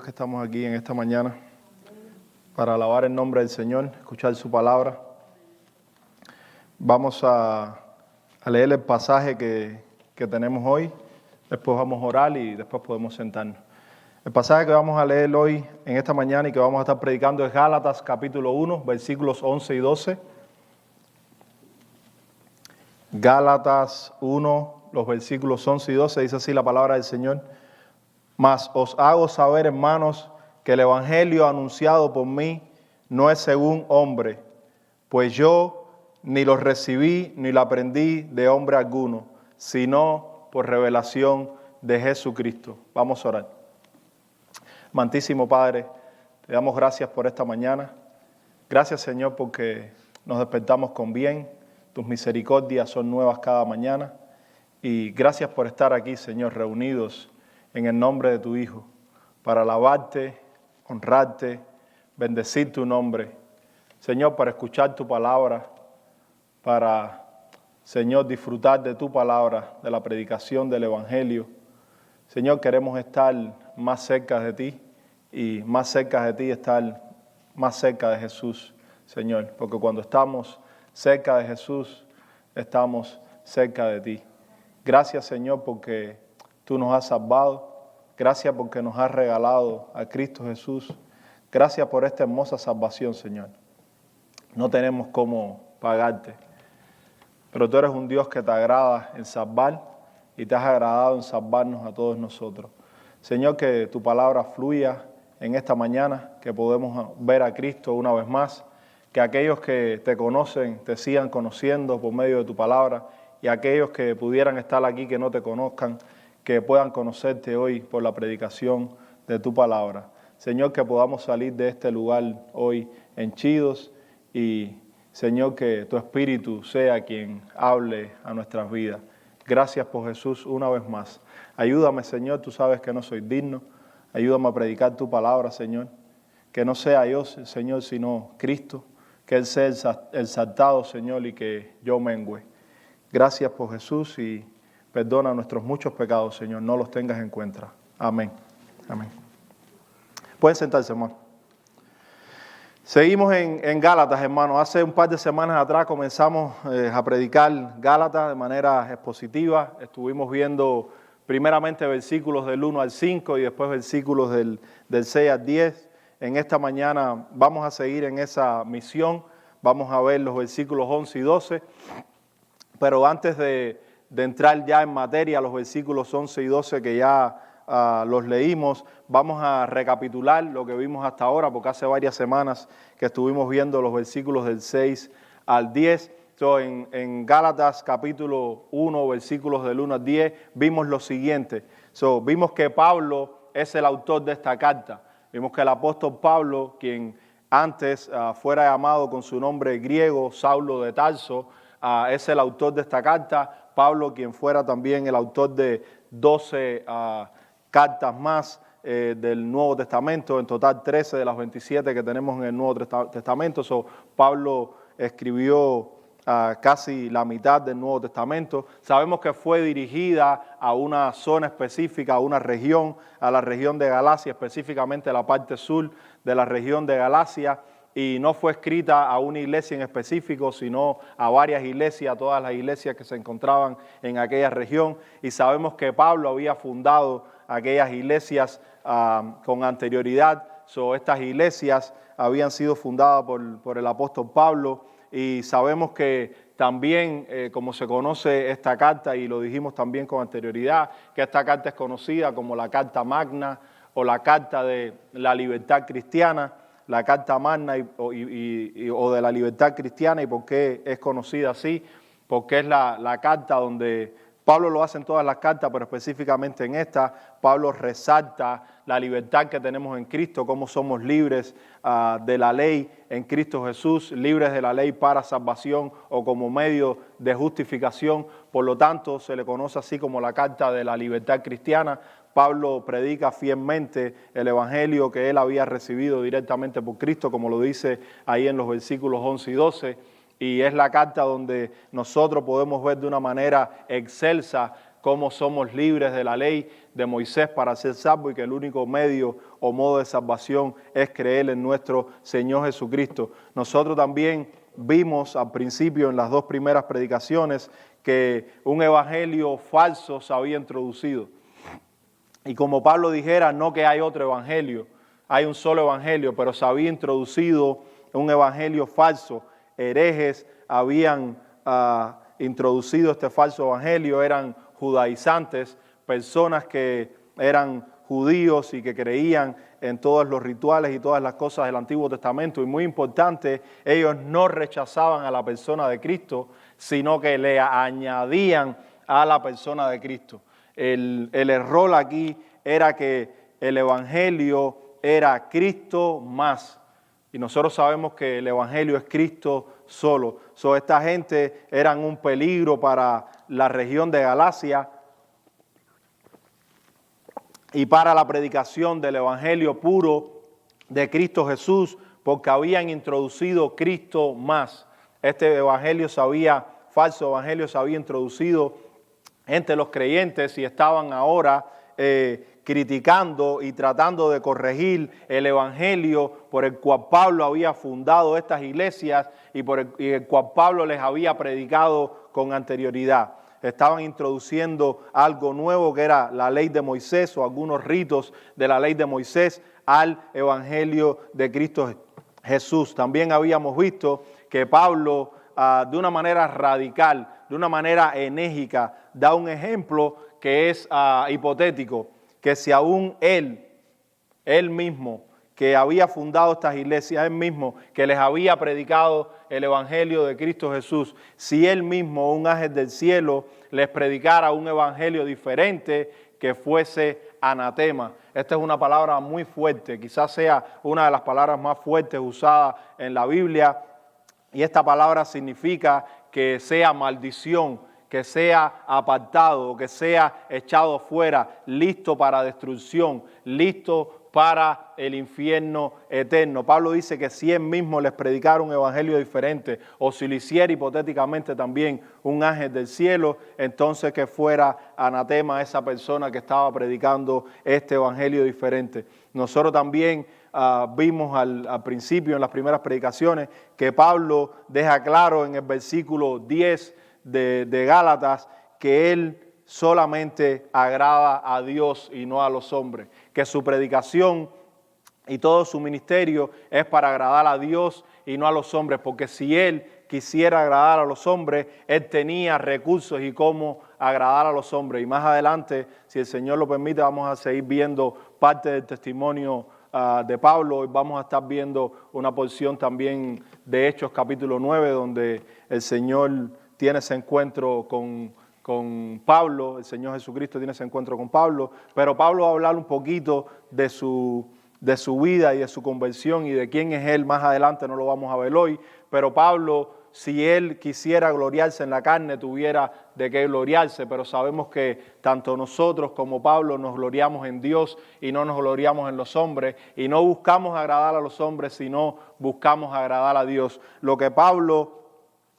que estamos aquí en esta mañana para alabar el nombre del Señor, escuchar su palabra. Vamos a leer el pasaje que tenemos hoy, después vamos a orar y después podemos sentarnos. El pasaje que vamos a leer hoy, en esta mañana, y que vamos a estar predicando es Gálatas capítulo 1, versículos 11 y 12. Gálatas 1, los versículos 11 y 12, dice así la palabra del Señor. Mas os hago saber, hermanos, que el evangelio anunciado por mí no es según hombre, pues yo ni lo recibí ni lo aprendí de hombre alguno, sino por revelación de Jesucristo. Vamos a orar. Amantísimo Padre, te damos gracias por esta mañana. Gracias, Señor, porque nos despertamos con bien. Tus misericordias son nuevas cada mañana. Y gracias por estar aquí, Señor, reunidos en el nombre de tu Hijo, para alabarte, honrarte, bendecir tu nombre. Señor, para escuchar tu palabra, para, Señor, disfrutar de tu palabra, de la predicación del Evangelio. Señor, queremos estar más cerca de ti y más cerca de ti estar más cerca de Jesús, Señor, porque cuando estamos cerca de Jesús, estamos cerca de ti. Gracias, Señor, porque tú nos has salvado. Gracias porque nos has regalado a Cristo Jesús. Gracias por esta hermosa salvación, Señor. No tenemos cómo pagarte, pero tú eres un Dios que te agrada en salvar y te has agradado en salvarnos a todos nosotros. Señor, que tu palabra fluya en esta mañana, que podemos ver a Cristo una vez más, que aquellos que te conocen te sigan conociendo por medio de tu palabra y aquellos que pudieran estar aquí que no te conozcan, que puedan conocerte hoy por la predicación de tu palabra. Señor, que podamos salir de este lugar hoy henchidos y, Señor, que tu Espíritu sea quien hable a nuestras vidas. Gracias por Jesús una vez más. Ayúdame, Señor, tú sabes que no soy digno. Ayúdame a predicar tu palabra, Señor. Que no sea yo, Señor, sino Cristo. Que Él sea exaltado, Señor, y que yo mengüe. Gracias por Jesús y perdona nuestros muchos pecados, Señor. No los tengas en cuenta. Amén. Amén. Pueden sentarse, hermano. Seguimos en Gálatas, hermano. Hace un par de semanas atrás comenzamos a predicar Gálatas de manera expositiva. Estuvimos viendo primeramente versículos del 1 al 5 y después versículos del 6 al 10. En esta mañana vamos a seguir en esa misión. Vamos a ver los versículos 11 y 12. Pero antes de entrar ya en materia, los versículos 11 y 12 que ya los leímos, vamos a recapitular lo que vimos hasta ahora, porque hace varias semanas que estuvimos viendo los versículos del 6 al 10. En Gálatas capítulo 1, versículos del 1 al 10, vimos lo siguiente. Vimos que Pablo es el autor de esta carta. Vimos que el apóstol Pablo, quien antes fuera llamado con su nombre griego, Saulo de Tarso, es el autor de esta carta. Pablo, quien fuera también el autor de 12 cartas más del Nuevo Testamento, en total 13 de las 27 que tenemos en el Nuevo Testamento. Pablo escribió casi la mitad del Nuevo Testamento. Sabemos que fue dirigida a una zona específica, a una región, a la región de Galacia, específicamente a la parte sur de la región de Galacia, y no fue escrita a una iglesia en específico, sino a varias iglesias, a todas las iglesias que se encontraban en aquella región. Y sabemos que Pablo había fundado aquellas iglesias con anterioridad. Estas iglesias habían sido fundadas por el apóstol Pablo, y sabemos que también, como se conoce esta carta, y lo dijimos también con anterioridad, que esta carta es conocida como la Carta Magna o la Carta de la Libertad Cristiana, la Carta Magna o de la Libertad Cristiana. ¿Y por qué es conocida así? Porque es la carta donde Pablo lo hace en todas las cartas, pero específicamente en esta, Pablo resalta la libertad que tenemos en Cristo, cómo somos libres de la ley en Cristo Jesús, libres de la ley para salvación o como medio de justificación. Por lo tanto, se le conoce así como la Carta de la Libertad Cristiana. Pablo predica fielmente el evangelio que él había recibido directamente por Cristo, como lo dice ahí en los versículos 11 y 12. Y es la carta donde nosotros podemos ver de una manera excelsa cómo somos libres de la ley de Moisés para ser salvos y que el único medio o modo de salvación es creer en nuestro Señor Jesucristo. Nosotros también vimos al principio en las dos primeras predicaciones que un evangelio falso se había introducido. Y como Pablo dijera, no que hay otro evangelio, hay un solo evangelio, pero se había introducido un evangelio falso. Herejes habían introducido este falso evangelio, eran judaizantes, personas que eran judíos y que creían en todos los rituales y todas las cosas del Antiguo Testamento. Y muy importante, ellos no rechazaban a la persona de Cristo, sino que le añadían a la persona de Cristo. El error aquí era que el evangelio era Cristo más. Y nosotros sabemos que el evangelio es Cristo solo. Esta gente eran un peligro para la región de Galacia y para la predicación del evangelio puro de Cristo Jesús, porque habían introducido Cristo más. Este falso evangelio se había introducido entre los creyentes y estaban ahora criticando y tratando de corregir el evangelio por el cual Pablo había fundado estas iglesias y el cual Pablo les había predicado con anterioridad. Estaban introduciendo algo nuevo que era la ley de Moisés o algunos ritos de la ley de Moisés al evangelio de Cristo Jesús. También habíamos visto que Pablo de una manera radical, de una manera enérgica, da un ejemplo que es hipotético, que si aún él mismo, que había fundado estas iglesias, él mismo, que les había predicado el evangelio de Cristo Jesús, si él mismo, un ángel del cielo, les predicara un evangelio diferente, que fuese anatema. Esta es una palabra muy fuerte, quizás sea una de las palabras más fuertes usadas en la Biblia, y esta palabra significa que sea maldición, que sea apartado, que sea echado fuera, listo para destrucción, listo para el infierno eterno. Pablo dice que si él mismo les predicara un evangelio diferente, o si lo hiciera hipotéticamente también un ángel del cielo, entonces que fuera anatema a esa persona que estaba predicando este evangelio diferente. Nosotros también vimos al principio en las primeras predicaciones que Pablo deja claro en el versículo 10 de Gálatas que él solamente agrada a Dios y no a los hombres, que su predicación y todo su ministerio es para agradar a Dios y no a los hombres, porque si él quisiera agradar a los hombres, él tenía recursos y cómo agradar a los hombres. Y más adelante, si el Señor lo permite, vamos a seguir viendo parte del testimonio de Pablo. Hoy vamos a estar viendo una porción también de Hechos capítulo 9, donde el Señor tiene ese encuentro con Pablo, el Señor Jesucristo tiene ese encuentro con Pablo, pero Pablo va a hablar un poquito de su vida y de su conversión y de quién es él más adelante, no lo vamos a ver hoy, pero Pablo, si él quisiera gloriarse en la carne, tuviera de qué gloriarse, pero sabemos que tanto nosotros como Pablo nos gloriamos en Dios y no nos gloriamos en los hombres, y no buscamos agradar a los hombres, sino buscamos agradar a Dios. Lo que Pablo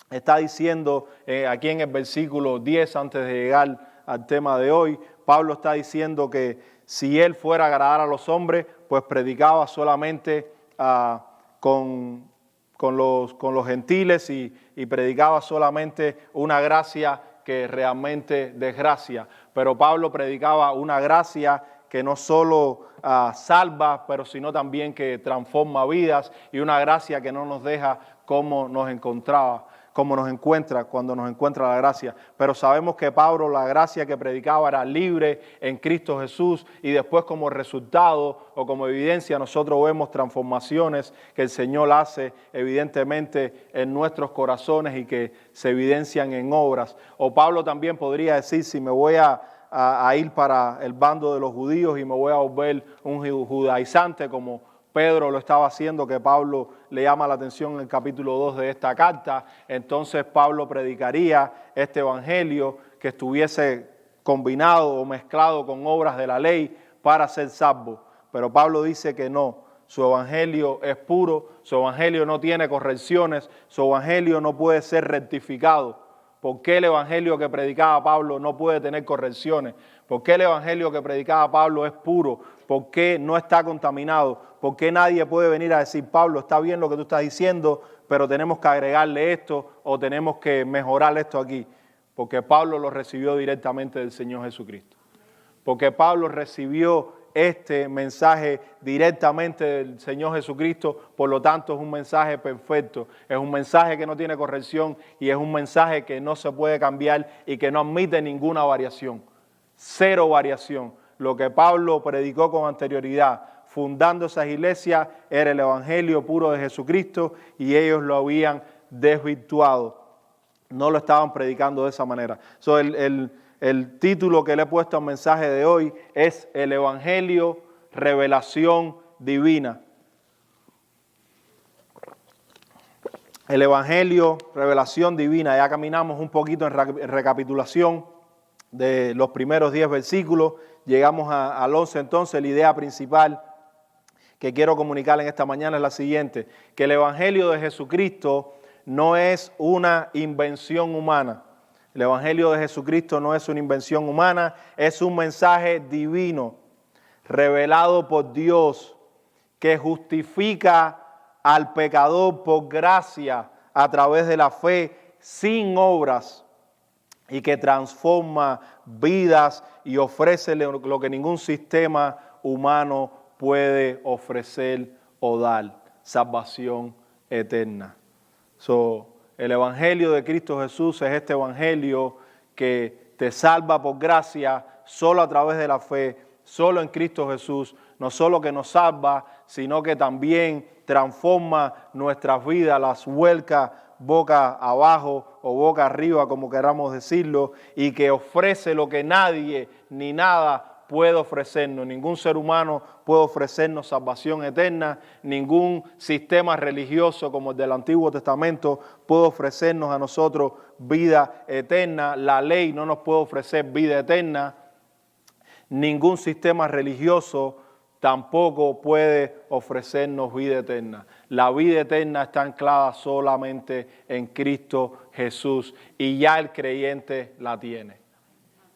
está diciendo aquí en el versículo 10, antes de llegar al tema de hoy, Pablo está diciendo que si él fuera a agradar a los hombres, pues predicaba solamente con los gentiles y predicaba solamente una gracia que realmente desgracia. Pero Pablo predicaba una gracia que no solo salva, pero sino también que transforma vidas, y una gracia que no nos deja como nos encuentra cuando nos encuentra la gracia. Pero sabemos que Pablo, la gracia que predicaba era libre en Cristo Jesús, y después como resultado o como evidencia nosotros vemos transformaciones que el Señor hace evidentemente en nuestros corazones y que se evidencian en obras. O Pablo también podría decir, si me voy a ir para el bando de los judíos y me voy a volver un judaizante como Pedro lo estaba haciendo, que Pablo le llama la atención en el capítulo 2 de esta carta, entonces Pablo predicaría este evangelio que estuviese combinado o mezclado con obras de la ley para ser salvo. Pero Pablo dice que no, su evangelio es puro, su evangelio no tiene correcciones, su evangelio no puede ser rectificado, ¿Por qué el evangelio que predicaba Pablo no puede tener correcciones? ¿Por qué el evangelio que predicaba Pablo es puro? ¿Por qué no está contaminado? ¿Por qué nadie puede venir a decir, Pablo, está bien lo que tú estás diciendo, pero tenemos que agregarle esto o tenemos que mejorar esto aquí? Porque Pablo lo recibió directamente del Señor Jesucristo. Porque Pablo recibió este mensaje directamente del Señor Jesucristo, por lo tanto es un mensaje perfecto, es un mensaje que no tiene corrección y es un mensaje que no se puede cambiar y que no admite ninguna variación, cero variación. Lo que Pablo predicó con anterioridad, fundando esas iglesias, era el evangelio puro de Jesucristo y ellos lo habían desvirtuado, no lo estaban predicando de esa manera. El título que le he puesto al mensaje de hoy es el Evangelio, revelación divina. El Evangelio, revelación divina. Ya caminamos un poquito en recapitulación de los primeros 10 versículos. Llegamos al 11 entonces. La idea principal que quiero comunicar en esta mañana es la siguiente: que el Evangelio de Jesucristo no es una invención humana. El Evangelio de Jesucristo no es una invención humana, es un mensaje divino, revelado por Dios, que justifica al pecador por gracia a través de la fe, sin obras, y que transforma vidas y ofrece lo que ningún sistema humano puede ofrecer o dar: salvación eterna. El Evangelio de Cristo Jesús es este Evangelio que te salva por gracia, solo a través de la fe, solo en Cristo Jesús. No solo que nos salva, sino que también transforma nuestras vidas, las vuelca boca abajo o boca arriba, como queramos decirlo, y que ofrece lo que nadie ni nada puede ofrecernos. Ningún ser humano puede ofrecernos salvación eterna, ningún sistema religioso como el del Antiguo Testamento puede ofrecernos a nosotros vida eterna. La ley no nos puede ofrecer vida eterna, ningún sistema religioso tampoco puede ofrecernos vida eterna. La vida eterna está anclada solamente en Cristo Jesús y ya el creyente la tiene.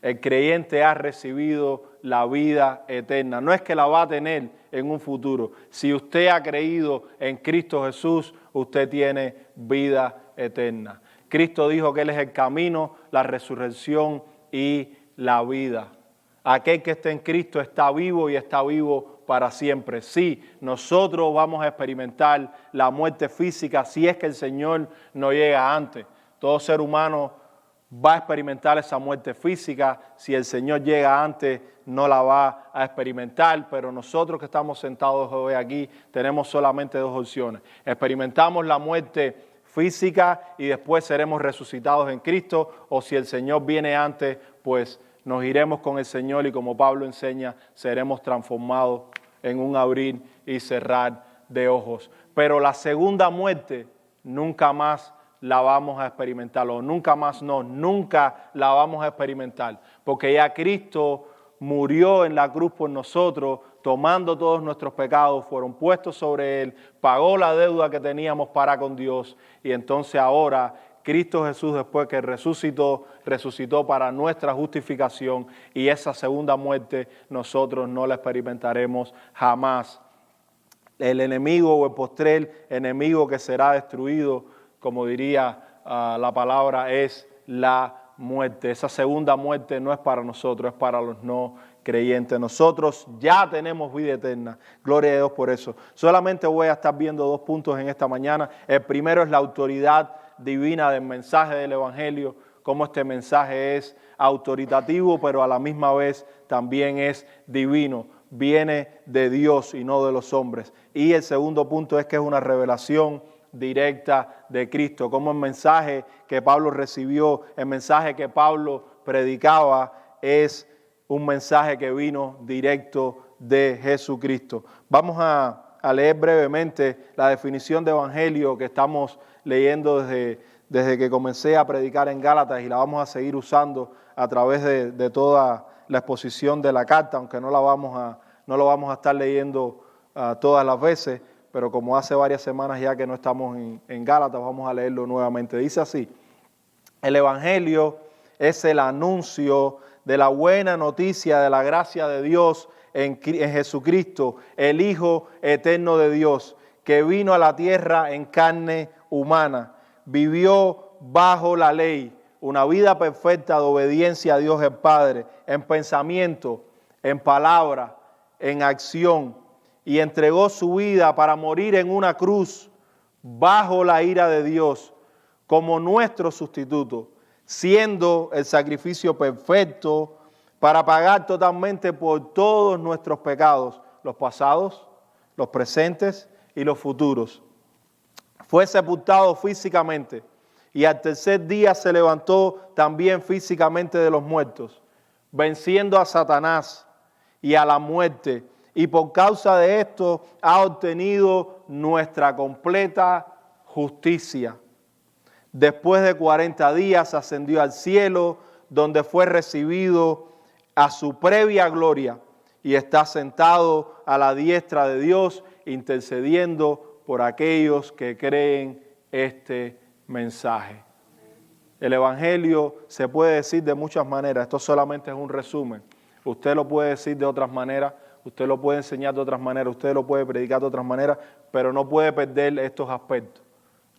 El creyente ha recibido la vida eterna. No es que la va a tener en un futuro. Si usted ha creído en Cristo Jesús, usted tiene vida eterna. Cristo dijo que Él es el camino, la resurrección y la vida. Aquel que esté en Cristo está vivo y está vivo para siempre. Sí, nosotros vamos a experimentar la muerte física si es que el Señor no llega antes. Todo ser humano va a experimentar esa muerte física. Si el Señor llega antes, no la va a experimentar, pero nosotros que estamos sentados hoy aquí tenemos solamente dos opciones: experimentamos la muerte física y después seremos resucitados en Cristo, o si el Señor viene antes, pues nos iremos con el Señor y, como Pablo enseña, seremos transformados en un abrir y cerrar de ojos. Pero la segunda muerte nunca más la vamos a experimentar, o nunca la vamos a experimentar, porque ya Cristo murió en la cruz por nosotros, tomando todos nuestros pecados, fueron puestos sobre Él, pagó la deuda que teníamos para con Dios, y entonces ahora Cristo Jesús, después que resucitó para nuestra justificación, y esa segunda muerte nosotros no la experimentaremos jamás. El enemigo o el postrer enemigo que será destruido, como diría la palabra, es la muerte. Esa segunda muerte no es para nosotros, es para los no creyentes. Nosotros ya tenemos vida eterna. Gloria a Dios por eso. Solamente voy a estar viendo dos puntos en esta mañana. El primero es la autoridad divina del mensaje del Evangelio, cómo este mensaje es autoritativo, pero a la misma vez también es divino. Viene de Dios y no de los hombres. Y el segundo punto es que es una revelación directa de Cristo, como el mensaje que Pablo recibió, el mensaje que Pablo predicaba, es un mensaje que vino directo de Jesucristo. Vamos a leer brevemente la definición de evangelio que estamos leyendo desde que comencé a predicar en Gálatas, y la vamos a seguir usando a través de toda la exposición de la carta, aunque no lo vamos a estar leyendo todas las veces, pero como hace varias semanas ya que no estamos en Gálatas, vamos a leerlo nuevamente. Dice así: El Evangelio es el anuncio de la buena noticia de la gracia de Dios en Jesucristo, el Hijo eterno de Dios, que vino a la tierra en carne humana, vivió bajo la ley, una vida perfecta de obediencia a Dios el Padre, en pensamiento, en palabra, en acción, y entregó su vida para morir en una cruz bajo la ira de Dios como nuestro sustituto, siendo el sacrificio perfecto para pagar totalmente por todos nuestros pecados, los pasados, los presentes y los futuros. Fue sepultado físicamente y al tercer día se levantó también físicamente de los muertos, venciendo a Satanás y a la muerte, y por causa de esto ha obtenido nuestra completa justicia. Después de 40 días ascendió al cielo, donde fue recibido a su previa gloria y está sentado a la diestra de Dios, intercediendo por aquellos que creen este mensaje. El Evangelio se puede decir de muchas maneras, esto solamente es un resumen. Usted lo puede decir de otras maneras, usted lo puede enseñar de otras maneras, usted lo puede predicar de otras maneras, pero no puede perder estos aspectos.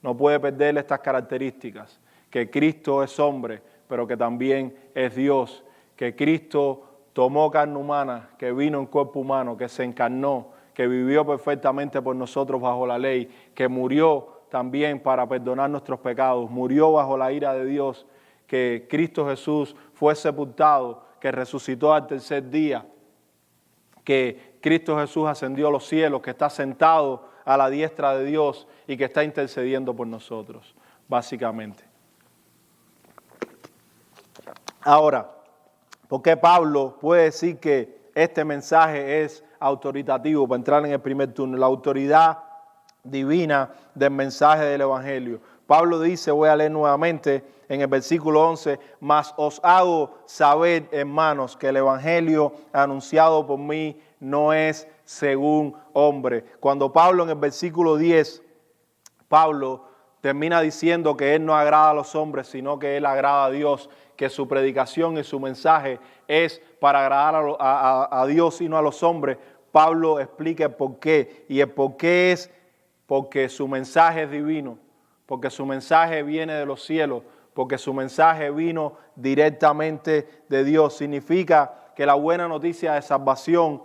No puede perder estas características, que Cristo es hombre, pero que también es Dios, que Cristo tomó carne humana, que vino en cuerpo humano, que se encarnó, que vivió perfectamente por nosotros bajo la ley, que murió también para perdonar nuestros pecados, murió bajo la ira de Dios, que Cristo Jesús fue sepultado, que resucitó al tercer día, que Cristo Jesús ascendió a los cielos, que está sentado a la diestra de Dios y que está intercediendo por nosotros, básicamente. Ahora, ¿por qué Pablo puede decir que este mensaje es autoritativo para entrar en el primer turno? La autoridad divina del mensaje del Evangelio. Pablo dice, voy a leer nuevamente en el versículo 11, mas os hago saber, hermanos, que el Evangelio anunciado por mí no es según hombre. Cuando Pablo en el versículo 10, Pablo termina diciendo que él no agrada a los hombres, sino que él agrada a Dios, que su predicación y su mensaje es para agradar a Dios y no a los hombres. Pablo explica el por qué, y el por qué es porque su mensaje es divino, porque su mensaje viene de los cielos, porque su mensaje vino directamente de Dios. Significa que la buena noticia de salvación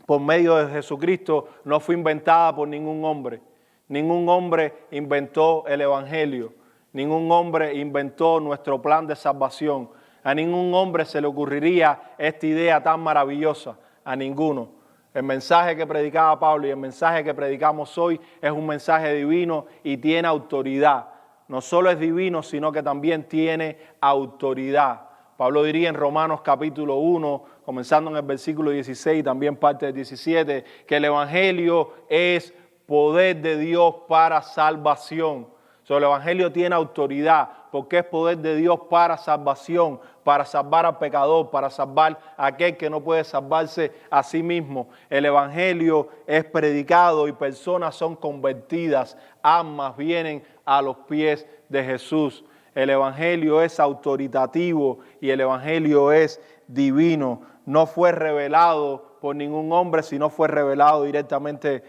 por medio de Jesucristo no fue inventada por ningún hombre. Ningún hombre inventó el Evangelio. Ningún hombre inventó nuestro plan de salvación. A ningún hombre se le ocurriría esta idea tan maravillosa. A ninguno. El mensaje que predicaba Pablo y el mensaje que predicamos hoy es un mensaje divino y tiene autoridad. No solo es divino, sino que también tiene autoridad. Pablo diría en Romanos capítulo 1, comenzando en el versículo 16, también parte del 17, que el Evangelio es poder de Dios para salvación. El Evangelio tiene autoridad porque es poder de Dios para salvación, para salvar al pecador, para salvar a aquel que no puede salvarse a sí mismo. El Evangelio es predicado y personas son convertidas, almas vienen a los pies de Jesús. El Evangelio es autoritativo y el Evangelio es divino. No fue revelado por ningún hombre, sino fue revelado directamente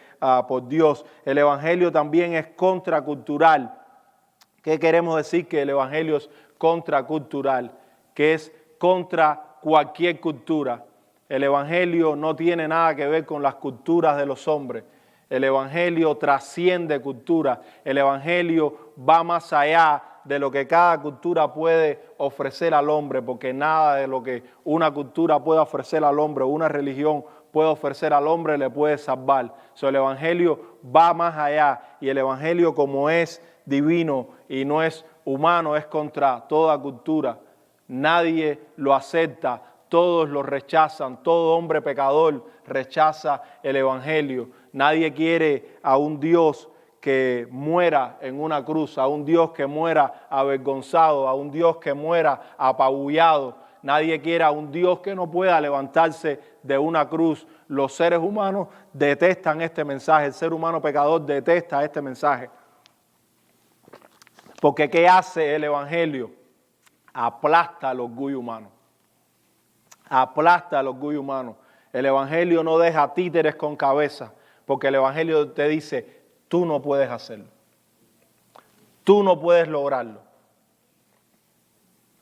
por Dios. El Evangelio también es contracultural. ¿Qué queremos decir? Que el Evangelio es contracultural, que es contra cualquier cultura. El Evangelio no tiene nada que ver con las culturas de los hombres. El Evangelio trasciende cultura. El Evangelio va más allá de lo que cada cultura puede ofrecer al hombre, porque nada de lo que una cultura puede ofrecer al hombre, una religión puede ofrecer al hombre, le puede salvar. El Evangelio va más allá, y el Evangelio, como es divino y no es humano, es contra toda cultura. Nadie lo acepta, todos lo rechazan, todo hombre pecador rechaza el Evangelio. Nadie quiere a un Dios que muera en una cruz, a un Dios que muera avergonzado, a un Dios que muera apabullado. Nadie quiere a un Dios que no pueda levantarse de una cruz. Los seres humanos detestan este mensaje, el ser humano pecador detesta este mensaje. Porque ¿qué hace el Evangelio? Aplasta el orgullo humano. Aplasta el orgullo humano. El Evangelio no deja títeres con cabeza, porque el Evangelio te dice, tú no puedes hacerlo. Tú no puedes lograrlo.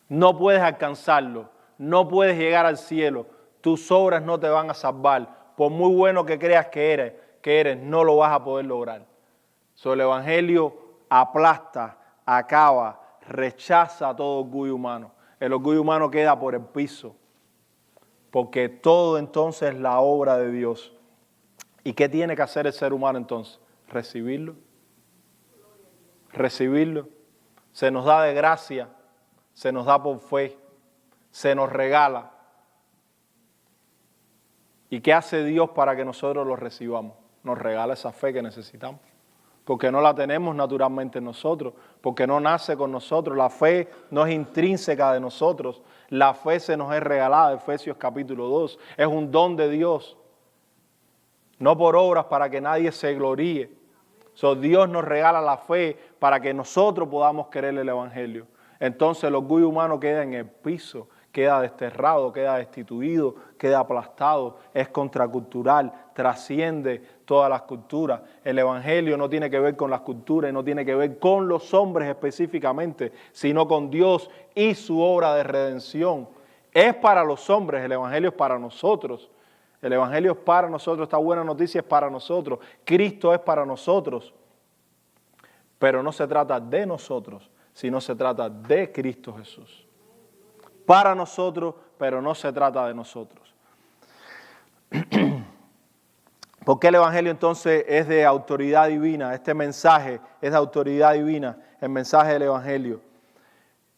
No puedes alcanzarlo. No puedes llegar al cielo. Tus obras no te van a salvar. Por muy bueno que creas que eres, no lo vas a poder lograr. El Evangelio aplasta, acaba, rechaza todo orgullo humano. El orgullo humano queda por el piso, porque todo entonces es la obra de Dios. ¿Y qué tiene que hacer el ser humano entonces? Recibirlo. Recibirlo. Se nos da de gracia, se nos da por fe, se nos regala. ¿Y qué hace Dios para que nosotros lo recibamos? Nos regala esa fe que necesitamos. Porque no la tenemos naturalmente en nosotros, porque no nace con nosotros. La fe no es intrínseca de nosotros. La fe se nos es regalada, Efesios capítulo 2. Es un don de Dios, no por obras para que nadie se gloríe. Dios nos regala la fe para que nosotros podamos creer el Evangelio. Entonces el orgullo humano queda en el piso, queda desterrado, queda destituido, queda aplastado, es contracultural, trasciende todas las culturas. El Evangelio no tiene que ver con las culturas y no tiene que ver con los hombres específicamente, sino con Dios y su obra de redención. Es para los hombres, el Evangelio es para nosotros. El Evangelio es para nosotros, esta buena noticia es para nosotros. Cristo es para nosotros. Pero no se trata de nosotros, sino se trata de Cristo Jesús. Para nosotros, pero no se trata de nosotros. ¿Por qué el Evangelio entonces es de autoridad divina? Este mensaje es de autoridad divina, el mensaje del Evangelio.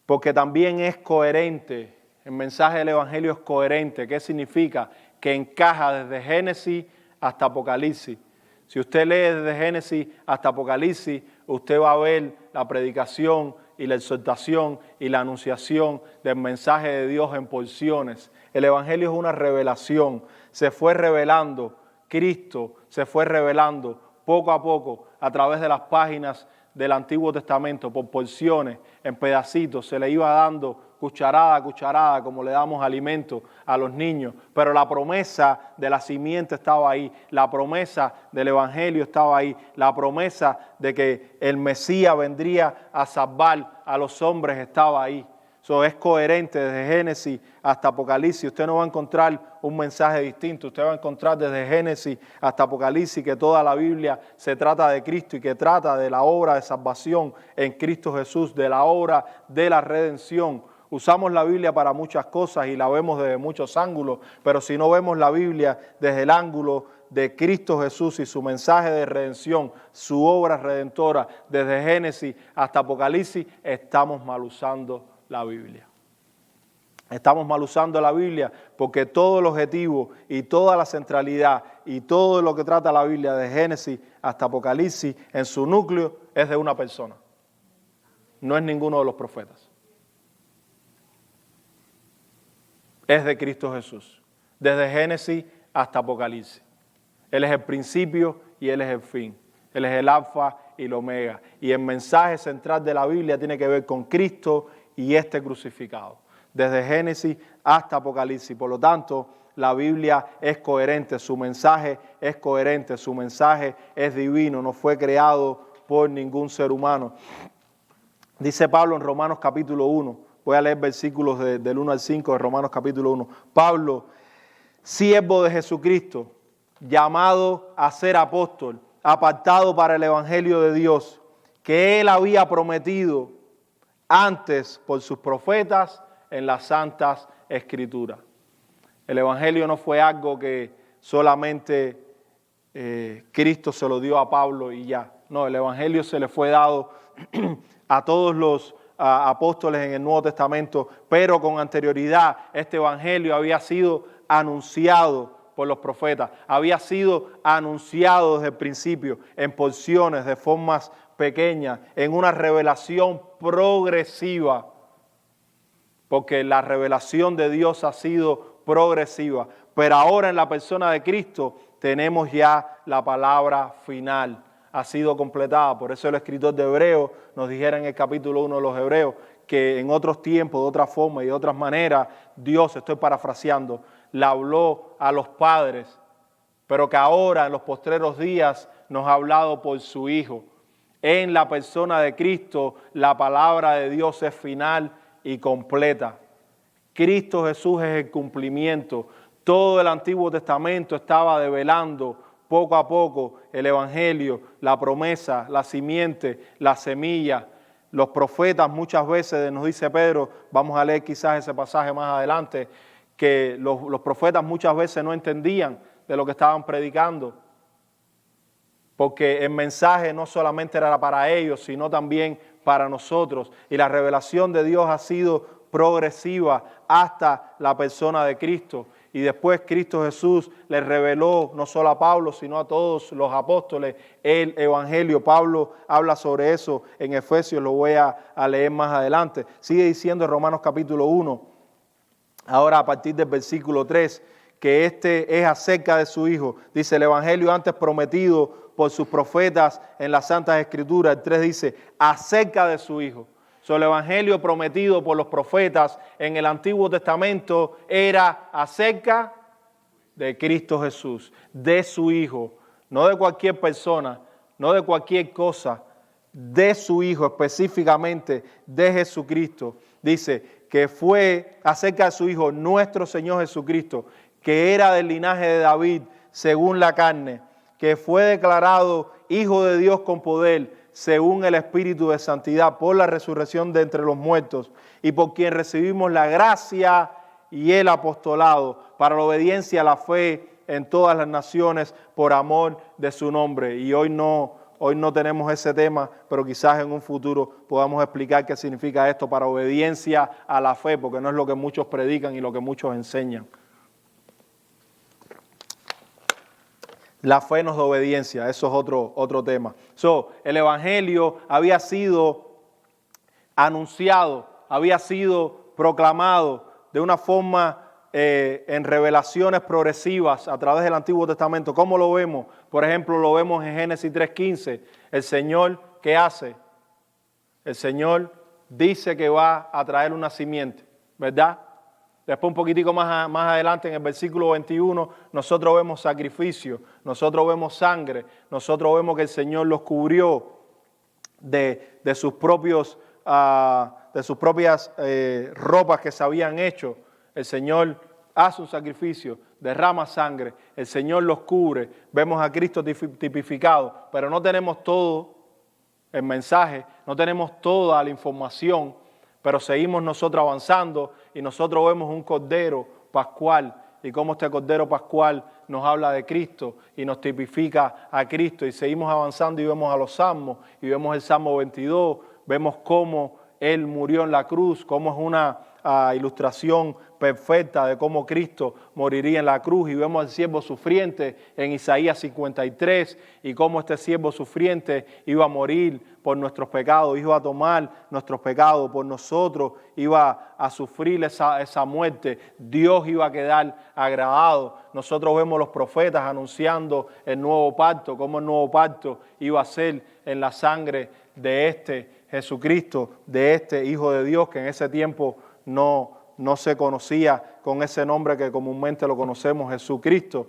Porque también es coherente, el mensaje del Evangelio es coherente. ¿Qué significa? Que encaja desde Génesis hasta Apocalipsis. Si usted lee desde Génesis hasta Apocalipsis, usted va a ver la predicación y la exhortación y la anunciación del mensaje de Dios en porciones. El Evangelio es una revelación. Se fue revelando, Cristo se fue revelando poco a poco a través de las páginas del Antiguo Testamento, por porciones, en pedacitos, se le iba dando cucharada a cucharada, como le damos alimento a los niños. Pero la promesa de la simiente estaba ahí, la promesa del Evangelio estaba ahí, la promesa de que el Mesías vendría a salvar a los hombres estaba ahí. Eso es coherente desde Génesis hasta Apocalipsis. Usted no va a encontrar un mensaje distinto. Usted va a encontrar desde Génesis hasta Apocalipsis que toda la Biblia se trata de Cristo y que trata de la obra de salvación en Cristo Jesús, de la obra de la redención. Usamos la Biblia para muchas cosas y la vemos desde muchos ángulos, pero si no vemos la Biblia desde el ángulo de Cristo Jesús y su mensaje de redención, su obra redentora, desde Génesis hasta Apocalipsis, estamos mal usando la Biblia. Estamos mal usando la Biblia porque todo el objetivo y toda la centralidad y todo lo que trata la Biblia de Génesis hasta Apocalipsis en su núcleo es de una persona. No es ninguno de los profetas. Es de Cristo Jesús. Desde Génesis hasta Apocalipsis. Él es el principio y Él es el fin. Él es el alfa y el omega. Y el mensaje central de la Biblia tiene que ver con Cristo y este crucificado, desde Génesis hasta Apocalipsis. Por lo tanto, la Biblia es coherente, su mensaje es coherente, su mensaje es divino, no fue creado por ningún ser humano. Dice Pablo en Romanos capítulo 1, voy a leer versículos del 1 al 5 de Romanos capítulo 1. Pablo, siervo de Jesucristo, llamado a ser apóstol, apartado para el evangelio de Dios, que él había prometido antes por sus profetas en las santas escrituras. El evangelio no fue algo que solamente Cristo se lo dio a Pablo y ya. No, el evangelio se le fue dado a todos los apóstoles en el Nuevo Testamento, pero con anterioridad este evangelio había sido anunciado por los profetas, había sido anunciado desde el principio en porciones, de formas pequeñas, en una revelación progresiva, porque la revelación de Dios ha sido progresiva, pero ahora en la persona de Cristo tenemos ya la palabra final. ha sido completada. Por eso el escritor de Hebreos nos dijera en el capítulo 1 de los Hebreos que en otros tiempos, de otra forma y de otras maneras, Dios, estoy parafraseando, le habló a los padres, pero que ahora en los postreros días nos ha hablado por su Hijo. En la persona de Cristo, la palabra de Dios es final y completa. Cristo Jesús es el cumplimiento. Todo el Antiguo Testamento estaba develando poco a poco el Evangelio, la promesa, la simiente, la semilla. Los profetas muchas veces, nos dice Pedro, vamos a leer quizás ese pasaje más adelante, que los profetas muchas veces no entendían de lo que estaban predicando, porque el mensaje no solamente era para ellos, sino también para nosotros. Y la revelación de Dios ha sido progresiva hasta la persona de Cristo. Y después Cristo Jesús le reveló no solo a Pablo, sino a todos los apóstoles el Evangelio. Pablo habla sobre eso en Efesios, lo voy a leer más adelante. Sigue diciendo en Romanos capítulo 1, ahora a partir del versículo 3, que este es acerca de su Hijo. Dice el Evangelio antes prometido por sus profetas en las Santas Escrituras. El 3 dice, acerca de su Hijo. El Evangelio prometido por los profetas en el Antiguo Testamento era acerca de Cristo Jesús, de su Hijo, no de cualquier persona, no de cualquier cosa, de su Hijo, específicamente de Jesucristo. Dice que fue acerca de su Hijo, nuestro Señor Jesucristo, que era del linaje de David según la carne, que fue declarado Hijo de Dios con poder, según el Espíritu de Santidad, por la resurrección de entre los muertos, y por quien recibimos la gracia y el apostolado, para la obediencia a la fe en todas las naciones, por amor de su nombre. Y hoy no tenemos ese tema, pero quizás en un futuro podamos explicar qué significa esto para obediencia a la fe, porque no es lo que muchos predican y lo que muchos enseñan. La fe nos da obediencia, eso es otro tema. El Evangelio había sido anunciado, había sido proclamado de una forma en revelaciones progresivas a través del Antiguo Testamento. ¿Cómo lo vemos? Por ejemplo, lo vemos en Génesis 3:15. El Señor, ¿qué hace? El Señor dice que va a traer una simiente, ¿verdad? Después un poquitico más adelante en el versículo 21, nosotros vemos sacrificio, nosotros vemos sangre, nosotros vemos que el Señor los cubrió de sus propias ropas que se habían hecho. El Señor hace un sacrificio, derrama sangre, el Señor los cubre, vemos a Cristo tipificado, pero no tenemos todo el mensaje, no tenemos toda la información, pero seguimos nosotros avanzando y nosotros vemos un Cordero Pascual y cómo este Cordero Pascual nos habla de Cristo y nos tipifica a Cristo, y seguimos avanzando y vemos a los salmos y vemos el Salmo 22, vemos cómo Él murió en la cruz, cómo es una ilustración perfecta de cómo Cristo moriría en la cruz, y vemos al siervo sufriente en Isaías 53 y cómo este siervo sufriente iba a morir por nuestros pecados, iba a tomar nuestros pecados por nosotros, iba a sufrir esa muerte, Dios iba a quedar agradado. Nosotros vemos los profetas anunciando el nuevo pacto, cómo el nuevo pacto iba a ser en la sangre de este Jesucristo, de este Hijo de Dios, que en ese tiempo no se conocía con ese nombre que comúnmente lo conocemos, Jesucristo,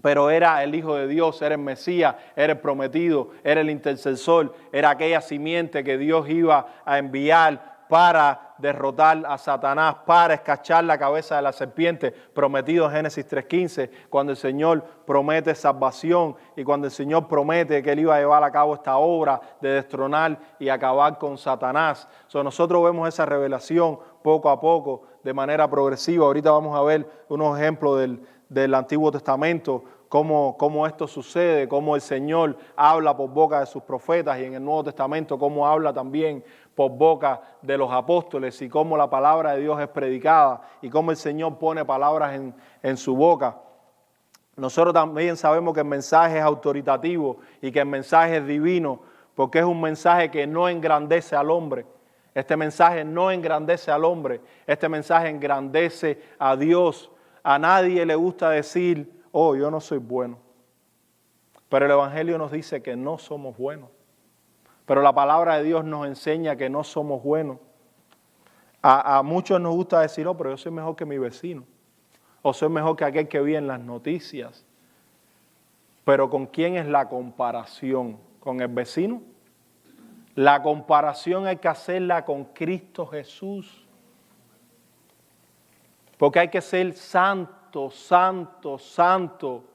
pero era el Hijo de Dios, era el Mesías, era el prometido, era el intercesor, era aquella simiente que Dios iba a enviar para derrotar a Satanás, para escachar la cabeza de la serpiente, prometido en Génesis 3:15, cuando el Señor promete salvación y cuando el Señor promete que Él iba a llevar a cabo esta obra de destronar y acabar con Satanás. Nosotros vemos esa revelación poco a poco, de manera progresiva. Ahorita vamos a ver unos ejemplos del Antiguo Testamento, cómo esto sucede, cómo el Señor habla por boca de sus profetas, y en el Nuevo Testamento cómo habla también por boca de los apóstoles, y cómo la palabra de Dios es predicada y cómo el Señor pone palabras en su boca. Nosotros también sabemos que el mensaje es autoritativo y que el mensaje es divino, porque es un mensaje que no engrandece al hombre. Este mensaje no engrandece al hombre, este mensaje engrandece a Dios. A nadie le gusta decir, oh, yo no soy bueno. Pero el Evangelio nos dice que no somos buenos. Pero la palabra de Dios nos enseña que no somos buenos. A muchos nos gusta decir, oh, pero yo soy mejor que mi vecino. O soy mejor que aquel que vi en las noticias. Pero ¿con quién es la comparación? ¿Con el vecino? La comparación hay que hacerla con Cristo Jesús. Porque hay que ser santo, santo, santo,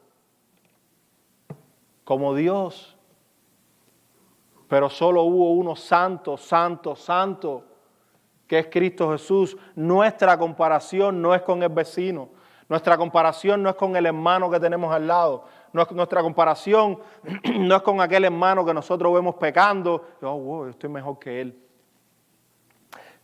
como Dios. Pero solo hubo uno santo, santo, santo, que es Cristo Jesús. Nuestra comparación no es con el vecino. Nuestra comparación no es con el hermano que tenemos al lado. Nuestra comparación no es con aquel hermano que nosotros vemos pecando. Oh, wow, yo estoy mejor que él.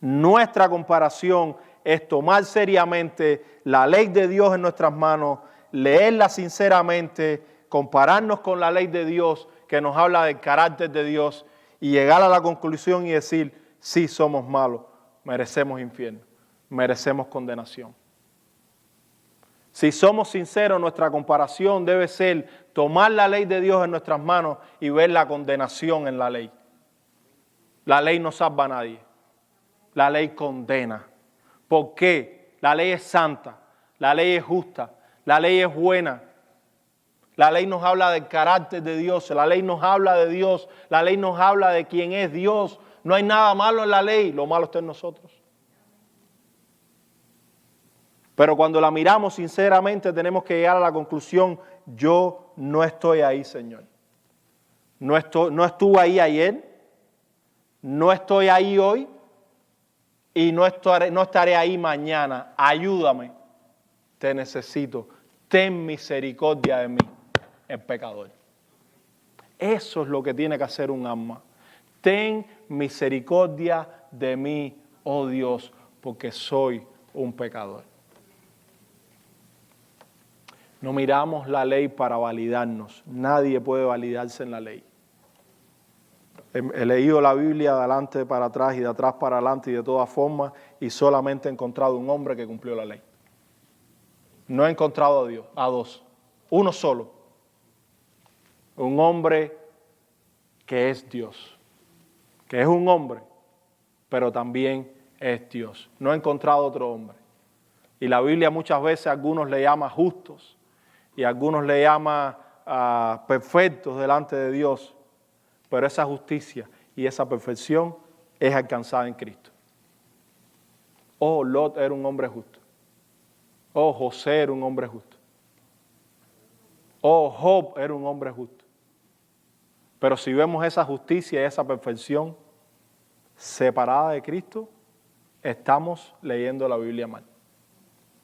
Nuestra comparación es tomar seriamente la ley de Dios en nuestras manos, leerla sinceramente, compararnos con la ley de Dios que nos habla del carácter de Dios y llegar a la conclusión y decir, sí somos malos, merecemos infierno, merecemos condenación. Si somos sinceros, nuestra comparación debe ser tomar la ley de Dios en nuestras manos y ver la condenación en la ley. La ley no salva a nadie. La ley condena. ¿Por qué? La ley es santa, la ley es justa, la ley es buena. La ley nos habla del carácter de Dios, la ley nos habla de Dios, la ley nos habla de quién es Dios. No hay nada malo en la ley, lo malo está en nosotros. Pero cuando la miramos sinceramente tenemos que llegar a la conclusión, yo no estoy ahí, Señor. No estuve ahí ayer, no estoy ahí hoy y no estaré ahí mañana. Ayúdame, te necesito, ten misericordia de mí, el pecador. Eso es lo que tiene que hacer un alma. Ten misericordia de mí, oh Dios, porque soy un pecador. No miramos la ley para validarnos. Nadie puede validarse en la ley. He leído la Biblia de adelante para atrás y de atrás para adelante y de todas formas y solamente he encontrado un hombre que cumplió la ley. No he encontrado a Dios, a dos. Uno solo. Un hombre que es Dios. Que es un hombre, pero también es Dios. No he encontrado otro hombre. Y la Biblia muchas veces a algunos le llama justos y a algunos le llama perfectos delante de Dios. Pero esa justicia y esa perfección es alcanzada en Cristo. Oh, Lot era un hombre justo. Oh, José era un hombre justo. Oh, Job era un hombre justo. Pero si vemos esa justicia y esa perfección separada de Cristo, estamos leyendo la Biblia mal.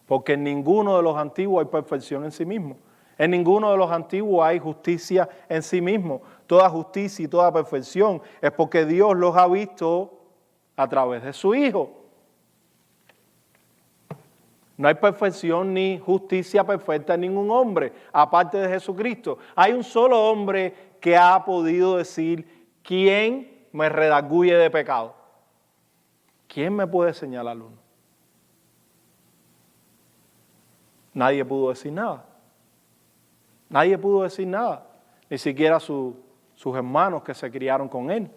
Porque en ninguno de los antiguos hay perfección en sí mismo. En ninguno de los antiguos hay justicia en sí mismo. Toda justicia y toda perfección es porque Dios los ha visto a través de su Hijo. No hay perfección ni justicia perfecta en ningún hombre, aparte de Jesucristo. Hay un solo hombre que ha podido decir, ¿quién me redarguye de pecado? ¿Quién me puede señalar uno? Nadie pudo decir nada. Nadie pudo decir nada. Ni siquiera sus hermanos que se criaron con él.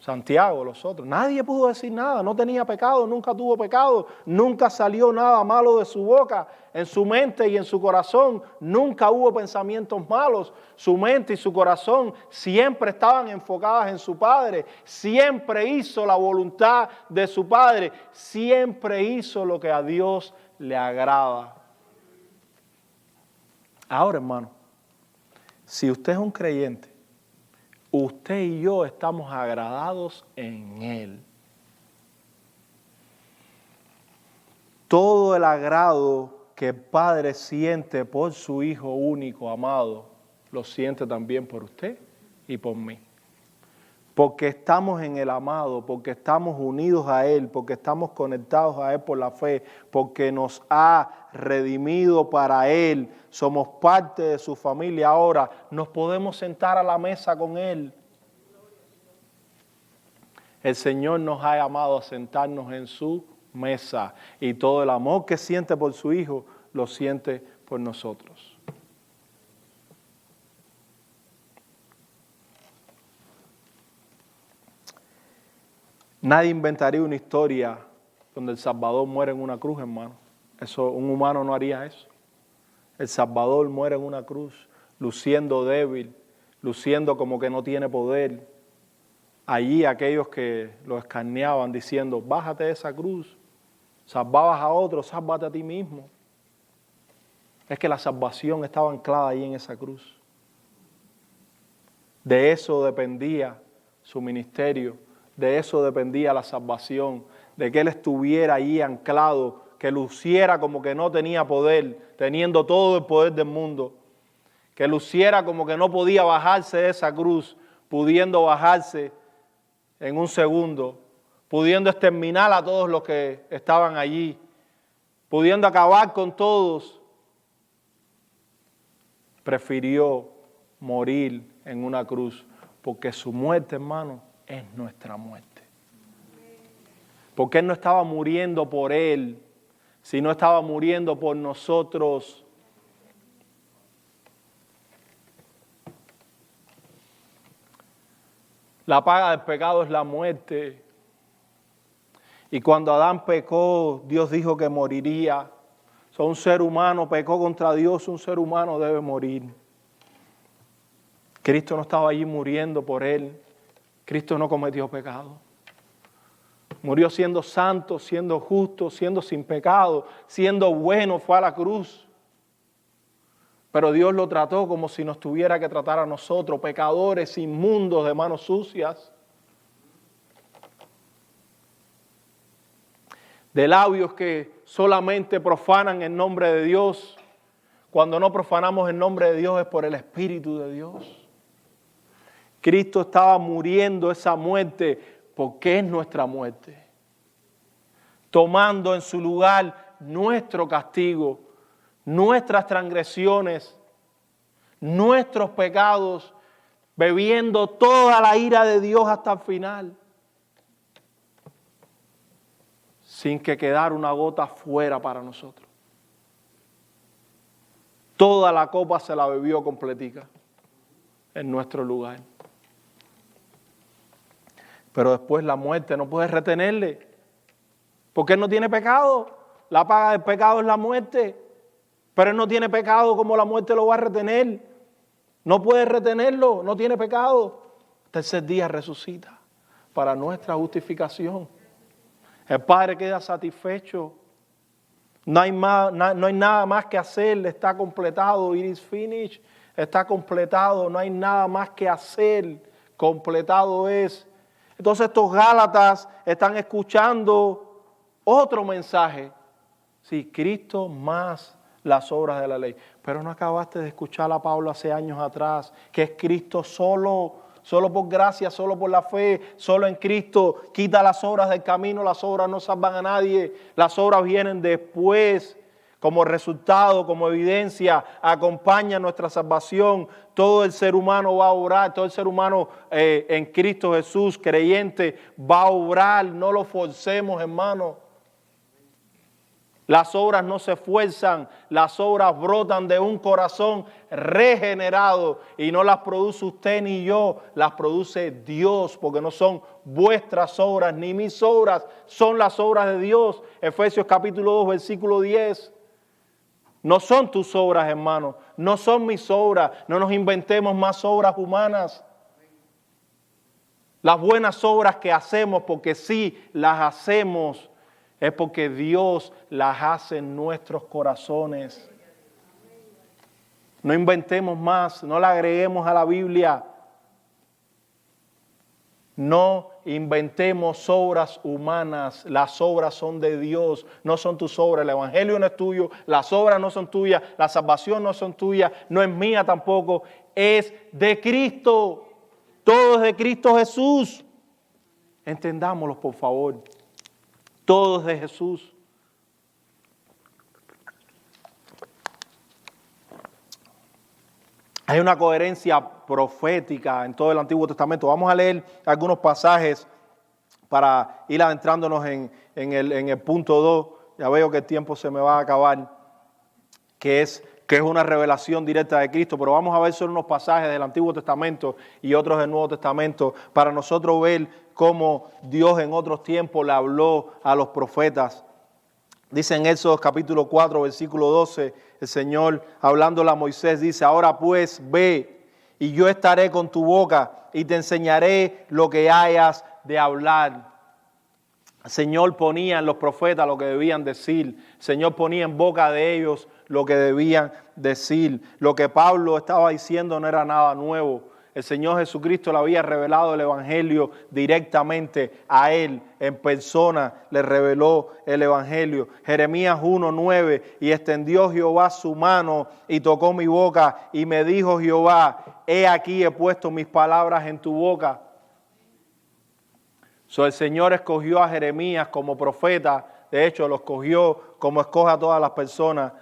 Santiago, los otros. Nadie pudo decir nada. No tenía pecado, nunca tuvo pecado. Nunca salió nada malo de su boca. En su mente y en su corazón nunca hubo pensamientos malos. Su mente y su corazón siempre estaban enfocadas en su Padre. Siempre hizo la voluntad de su Padre. Siempre hizo lo que a Dios le agrada. Ahora, hermano, si usted es un creyente, usted y yo estamos agradados en Él. Todo el agrado que el Padre siente por su Hijo único, amado, lo siente también por usted y por mí. Porque estamos en el amado, porque estamos unidos a Él, porque estamos conectados a Él por la fe, porque nos ha redimido para Él, somos parte de su familia ahora, nos podemos sentar a la mesa con Él. El Señor nos ha llamado a sentarnos en su mesa y todo el amor que siente por su Hijo, lo siente por nosotros. Nadie inventaría una historia donde el Salvador muere en una cruz, hermano. Un humano no haría eso. El Salvador muere en una cruz, luciendo débil, luciendo como que no tiene poder. Allí aquellos que lo escarneaban diciendo, bájate de esa cruz, salvabas a otros, sálvate a ti mismo. Es que la salvación estaba anclada ahí en esa cruz. De eso dependía su ministerio, de eso dependía la salvación, de que Él estuviera ahí anclado, que luciera como que no tenía poder, teniendo todo el poder del mundo, que luciera como que no podía bajarse de esa cruz, pudiendo bajarse en un segundo, pudiendo exterminar a todos los que estaban allí, pudiendo acabar con todos, prefirió morir en una cruz, porque su muerte, hermano, es nuestra muerte. Porque Él no estaba muriendo por Él, sino estaba muriendo por nosotros. La paga del pecado es la muerte. Y cuando Adán pecó, Dios dijo que moriría. Un ser humano pecó contra Dios, un ser humano debe morir. Cristo no estaba allí muriendo por él. Cristo no cometió pecado. Murió siendo santo, siendo justo, siendo sin pecado, siendo bueno, fue a la cruz. Pero Dios lo trató como si nos tuviera que tratar a nosotros, pecadores, inmundos, de manos sucias. De labios que solamente profanan el nombre de Dios. Cuando no profanamos el nombre de Dios es por el Espíritu de Dios. Cristo estaba muriendo esa muerte porque es nuestra muerte. Tomando en su lugar nuestro castigo, nuestras transgresiones, nuestros pecados, bebiendo toda la ira de Dios hasta el final. Sin que quedara una gota fuera para nosotros. Toda la copa se la bebió completica en nuestro lugar. Pero después la muerte no puede retenerle, porque Él no tiene pecado. La paga del pecado es la muerte, pero Él no tiene pecado, como la muerte lo va a retener. No puede retenerlo, no tiene pecado. Tercer día resucita para nuestra justificación. El Padre queda satisfecho. No hay nada más que hacer, está completado. It is finished, está completado, no hay nada más que hacer, completado es. Entonces estos Gálatas están escuchando otro mensaje. Sí, Cristo más las obras de la ley. Pero no acabaste de escuchar a Pablo hace años atrás, que es Cristo solo por gracia, solo por la fe, solo en Cristo. Quita las obras del camino, las obras no salvan a nadie. Las obras vienen después, como resultado, como evidencia, acompaña nuestra salvación. Todo el ser humano va a obrar, todo el ser humano en Cristo Jesús, creyente, va a obrar. No lo forcemos, hermano. Las obras no se fuerzan, las obras brotan de un corazón regenerado y no las produce usted ni yo, las produce Dios, porque no son vuestras obras ni mis obras, son las obras de Dios. Efesios capítulo 2, versículo 10. No son tus obras, hermano, no son mis obras, no nos inventemos más obras humanas. Las buenas obras que hacemos, porque sí las hacemos, es porque Dios las hace en nuestros corazones. No inventemos más, no le agreguemos a la Biblia. No inventemos obras humanas, las obras son de Dios, no son tus obras. El Evangelio no es tuyo, las obras no son tuyas, la salvación no son tuyas, no es mía tampoco, es de Cristo. Todo es de Cristo Jesús. Entendámoslo, por favor. Todo es de Jesús. Hay una coherencia profética en todo el Antiguo Testamento. Vamos a leer algunos pasajes para ir adentrándonos en el punto 2. Ya veo que el tiempo se me va a acabar, que es que es una revelación directa de Cristo, pero vamos a ver solo unos pasajes del Antiguo Testamento y otros del Nuevo Testamento para nosotros ver cómo Dios en otros tiempos le habló a los profetas. Dice en Éxodo capítulo 4, versículo 12, el Señor hablándole a Moisés dice, ahora pues ve y yo estaré con tu boca y te enseñaré lo que hayas de hablar. El Señor ponía en los profetas lo que debían decir. El Señor ponía en boca de ellos lo que debían decir. Lo que Pablo estaba diciendo no era nada nuevo. El Señor Jesucristo le había revelado el Evangelio directamente a él, en persona le reveló el Evangelio. Jeremías 1:9, y extendió Jehová su mano y tocó mi boca y me dijo Jehová, he aquí he puesto mis palabras en tu boca. El Señor escogió a Jeremías como profeta, de hecho lo escogió como escoge a todas las personas,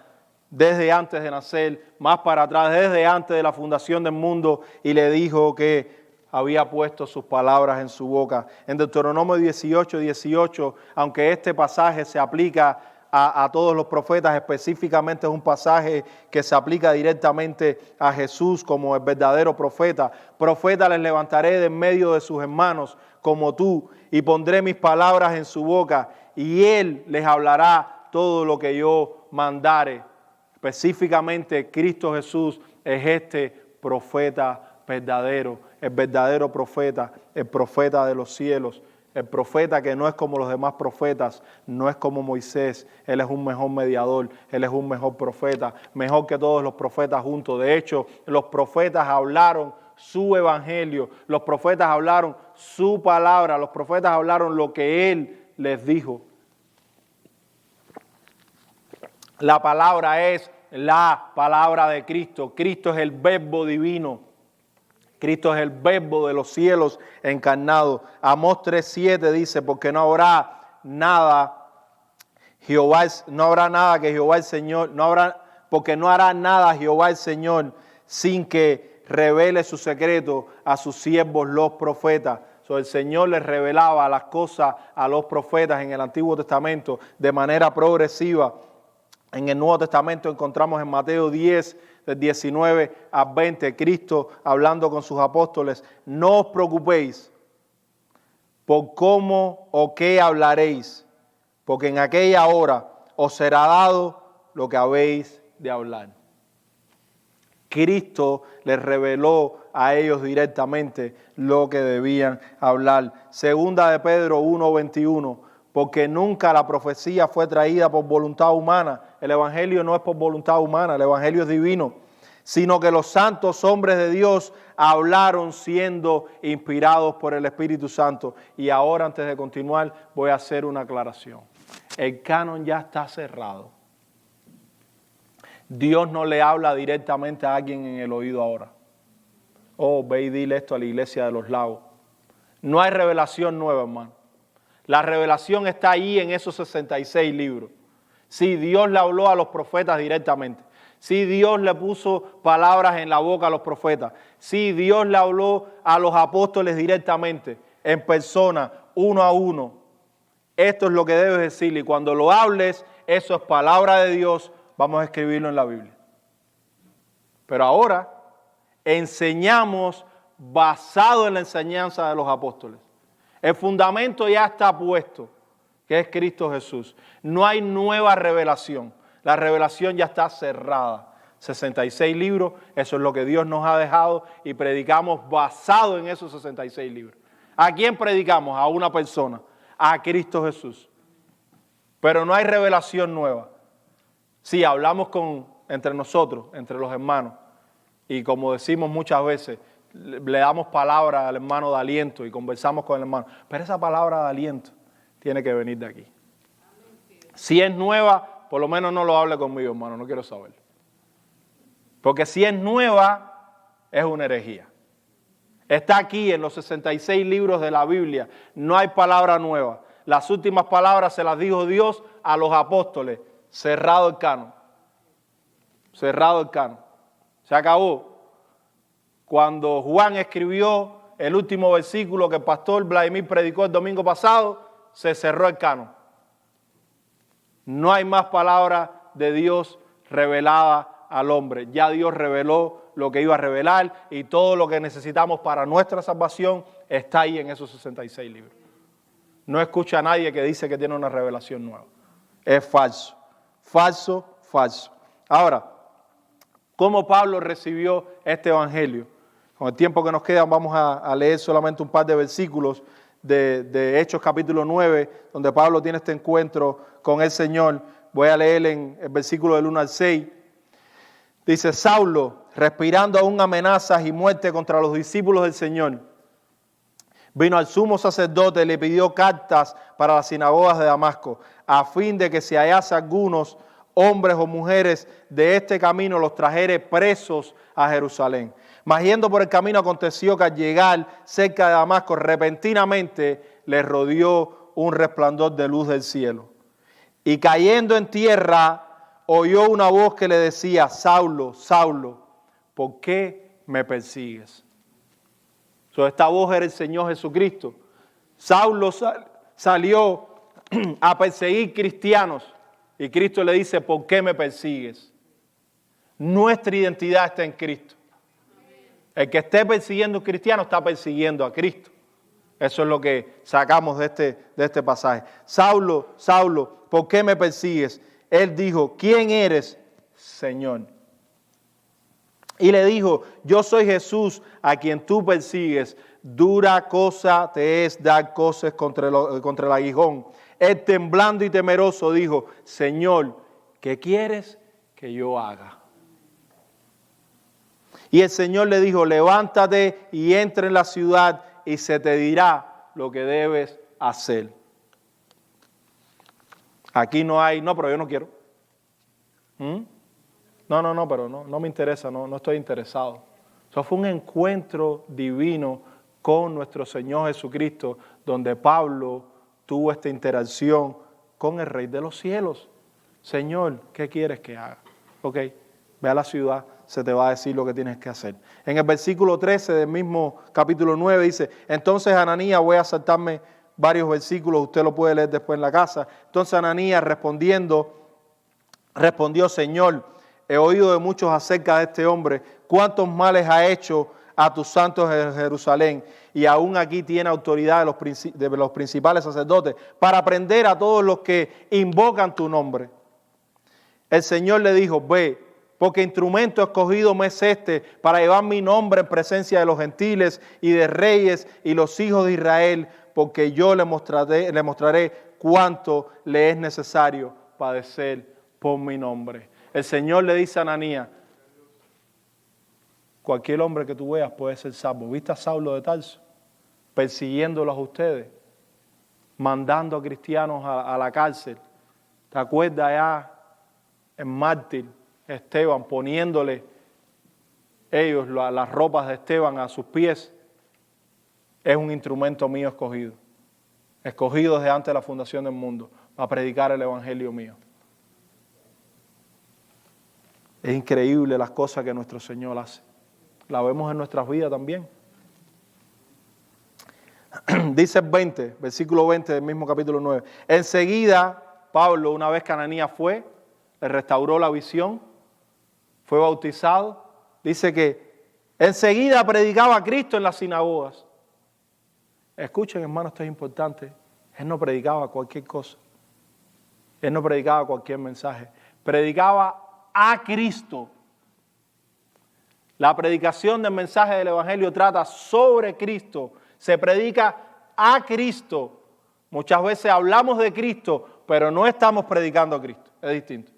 desde antes de nacer, más para atrás, desde antes de la fundación del mundo, y le dijo que había puesto sus palabras en su boca. En Deuteronomio 18:18, aunque este pasaje se aplica a todos los profetas, específicamente es un pasaje que se aplica directamente a Jesús como el verdadero profeta. Profeta les levantaré de en medio de sus hermanos como tú, y pondré mis palabras en su boca, y él les hablará todo lo que yo mandare. Específicamente, Cristo Jesús es este profeta verdadero, el verdadero profeta, el profeta de los cielos, el profeta que no es como los demás profetas, no es como Moisés. Él es un mejor mediador, él es un mejor profeta, mejor que todos los profetas juntos. De hecho, los profetas hablaron su evangelio, los profetas hablaron su palabra, los profetas hablaron lo que él les dijo. La palabra es la palabra de Cristo. Cristo es el verbo divino. Cristo es el verbo de los cielos encarnado. Amós 3:7 dice, porque no habrá nada que Jehová el Señor, porque no hará nada Jehová el Señor sin que revele su secreto a sus siervos los profetas. El Señor les revelaba las cosas a los profetas en el Antiguo Testamento de manera progresiva. En el Nuevo Testamento encontramos en Mateo 10, del 19 al 20, Cristo hablando con sus apóstoles, no os preocupéis por cómo o qué hablaréis, porque en aquella hora os será dado lo que habéis de hablar. Cristo les reveló a ellos directamente lo que debían hablar. Segunda de Pedro 1:21, porque nunca la profecía fue traída por voluntad humana. El Evangelio no es por voluntad humana, el Evangelio es divino, sino que los santos hombres de Dios hablaron siendo inspirados por el Espíritu Santo. Y ahora, antes de continuar, voy a hacer una aclaración. El canon ya está cerrado. Dios no le habla directamente a alguien en el oído ahora. Oh, ve y dile esto a la iglesia de los Lagos. No hay revelación nueva, hermano. La revelación está ahí en esos 66 libros. Sí, Dios le habló a los profetas directamente. Sí, Dios le puso palabras en la boca a los profetas. Sí, Dios le habló a los apóstoles directamente, en persona, uno a uno. Esto es lo que debes decirle. Y cuando lo hables, eso es palabra de Dios. Vamos a escribirlo en la Biblia. Pero ahora enseñamos basado en la enseñanza de los apóstoles. El fundamento ya está puesto, que es Cristo Jesús. No hay nueva revelación. La revelación ya está cerrada. 66 libros, eso es lo que Dios nos ha dejado y predicamos basado en esos 66 libros. ¿A quién predicamos? A una persona, a Cristo Jesús. Pero no hay revelación nueva. Sí, hablamos entre nosotros, entre los hermanos, y como decimos muchas veces, le damos palabra al hermano de aliento y conversamos con el hermano. Pero esa palabra de aliento tiene que venir de aquí. Si es nueva, por lo menos no lo hable conmigo, hermano, no quiero saberlo. Porque si es nueva, es una herejía. Está aquí en los 66 libros de la Biblia, no hay palabra nueva. Las últimas palabras se las dijo Dios a los apóstoles. Cerrado el canon. Cerrado el canon. Se acabó. Cuando Juan escribió el último versículo que el pastor Vladimir predicó el domingo pasado, se cerró el canon. No hay más palabra de Dios revelada al hombre. Ya Dios reveló lo que iba a revelar y todo lo que necesitamos para nuestra salvación está ahí en esos 66 libros. No escucha a nadie que dice que tiene una revelación nueva. Es falso, falso, falso. Ahora, ¿cómo Pablo recibió este evangelio? Con el tiempo que nos queda vamos a leer solamente un par de versículos de Hechos capítulo 9, donde Pablo tiene este encuentro con el Señor. Voy a leer en el versículo del 1 al 6. Dice: Saulo, respirando aún amenazas y muerte contra los discípulos del Señor, vino al sumo sacerdote y le pidió cartas para las sinagogas de Damasco, a fin de que si hallase algunos hombres o mujeres de este camino, los trajere presos a Jerusalén. Mas yendo por el camino, aconteció que al llegar cerca de Damasco, repentinamente le rodeó un resplandor de luz del cielo. Y cayendo en tierra, oyó una voz que le decía: Saulo, Saulo, ¿por qué me persigues? Esta voz era el Señor Jesucristo. Saulo salió a perseguir cristianos y Cristo le dice: ¿por qué me persigues? Nuestra identidad está en Cristo. El que esté persiguiendo a un cristiano está persiguiendo a Cristo. Eso es lo que sacamos de este pasaje. Saulo, Saulo, ¿por qué me persigues? Él dijo: ¿quién eres, Señor? Y le dijo: yo soy Jesús a quien tú persigues. Dura cosa te es dar coces contra el aguijón. Él, temblando y temeroso, dijo: Señor, ¿qué quieres que yo haga? Y el Señor le dijo: levántate y entra en la ciudad y se te dirá lo que debes hacer. Aquí no hay, no, pero yo no quiero. No, pero no me interesa, no estoy interesado. Eso fue un encuentro divino con nuestro Señor Jesucristo, donde Pablo tuvo esta interacción con el Rey de los cielos. Señor, ¿qué quieres que haga? Ok, ve a la ciudad, se te va a decir lo que tienes que hacer. En el versículo 13 del mismo capítulo 9 dice: entonces Ananías, voy a saltarme varios versículos, usted lo puede leer después en la casa. Entonces Ananías respondió: Señor, he oído de muchos acerca de este hombre, cuántos males ha hecho a tus santos en Jerusalén, y aún aquí tiene autoridad de los principales sacerdotes para prender a todos los que invocan tu nombre. El Señor le dijo: ve, porque instrumento escogido me es este para llevar mi nombre en presencia de los gentiles y de reyes y los hijos de Israel, porque yo le mostraré cuánto le es necesario padecer por mi nombre. El Señor le dice a Ananías: cualquier hombre que tú veas puede ser salvo. ¿Viste a Saulo de Tarso? Persiguiéndolos a ustedes, mandando a cristianos a la cárcel. ¿Te acuerdas ya en mártir Esteban, poniéndole ellos las ropas de Esteban a sus pies? Es un instrumento mío escogido desde antes de la fundación del mundo, para predicar el evangelio mío. Es increíble las cosas que nuestro Señor hace. La vemos en nuestras vidas también. Dice el 20, versículo 20 del mismo capítulo 9. Enseguida, Pablo, una vez que Ananías fue, le restauró la visión, fue bautizado. Dice que enseguida predicaba a Cristo en las sinagogas. Escuchen, hermanos, esto es importante. Él no predicaba cualquier cosa. Él no predicaba cualquier mensaje. Predicaba a Cristo. La predicación del mensaje del Evangelio trata sobre Cristo. Se predica a Cristo. Muchas veces hablamos de Cristo, pero no estamos predicando a Cristo. Es distinto.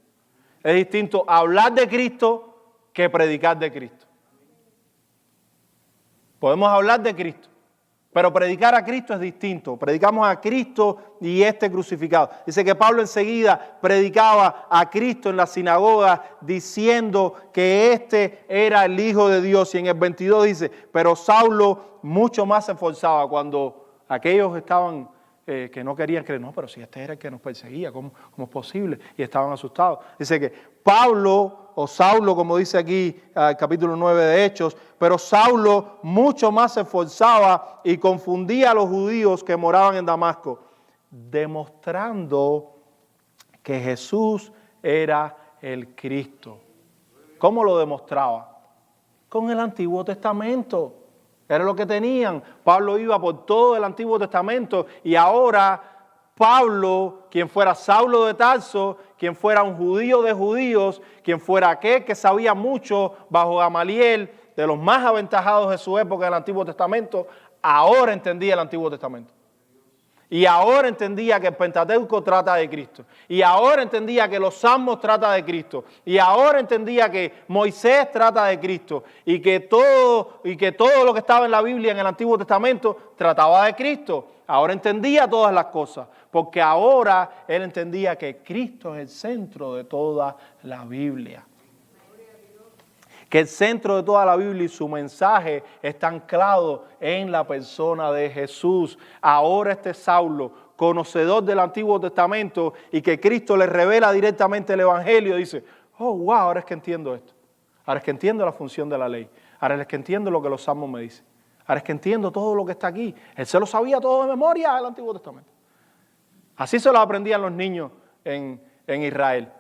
Es distinto hablar de Cristo que predicar de Cristo. Podemos hablar de Cristo, pero predicar a Cristo es distinto. Predicamos a Cristo y este crucificado. Dice que Pablo enseguida predicaba a Cristo en la sinagoga diciendo que este era el Hijo de Dios. Y en el 22 dice: pero Saulo mucho más se esforzaba cuando aquellos estaban que no querían creer. No, pero si este era el que nos perseguía, ¿cómo es posible? Y estaban asustados. Dice que Pablo, o Saulo, como dice aquí el capítulo 9 de Hechos, pero Saulo mucho más se esforzaba y confundía a los judíos que moraban en Damasco, demostrando que Jesús era el Cristo. ¿Cómo lo demostraba? Con el Antiguo Testamento. Era lo que tenían. Pablo iba por todo el Antiguo Testamento y ahora Pablo, quien fuera Saulo de Tarso, quien fuera un judío de judíos, quien fuera aquel que sabía mucho bajo Gamaliel, de los más aventajados de su época en el Antiguo Testamento, ahora entendía el Antiguo Testamento. Y ahora entendía que el Pentateuco trata de Cristo. Y ahora entendía que los Salmos trata de Cristo. Y ahora entendía que Moisés trata de Cristo. Y que todo lo que estaba en la Biblia en el Antiguo Testamento trataba de Cristo. Ahora entendía todas las cosas. Porque ahora él entendía que Cristo es el centro de toda la Biblia. Que el centro de toda la Biblia y su mensaje está anclado en la persona de Jesús. Ahora este Saulo, conocedor del Antiguo Testamento y que Cristo le revela directamente el Evangelio, dice, oh, wow, ahora es que entiendo esto. Ahora es que entiendo la función de la ley. Ahora es que entiendo lo que los Salmos me dicen. Ahora es que entiendo todo lo que está aquí. Él se lo sabía todo de memoria del Antiguo Testamento. Así se lo aprendían los niños en Israel.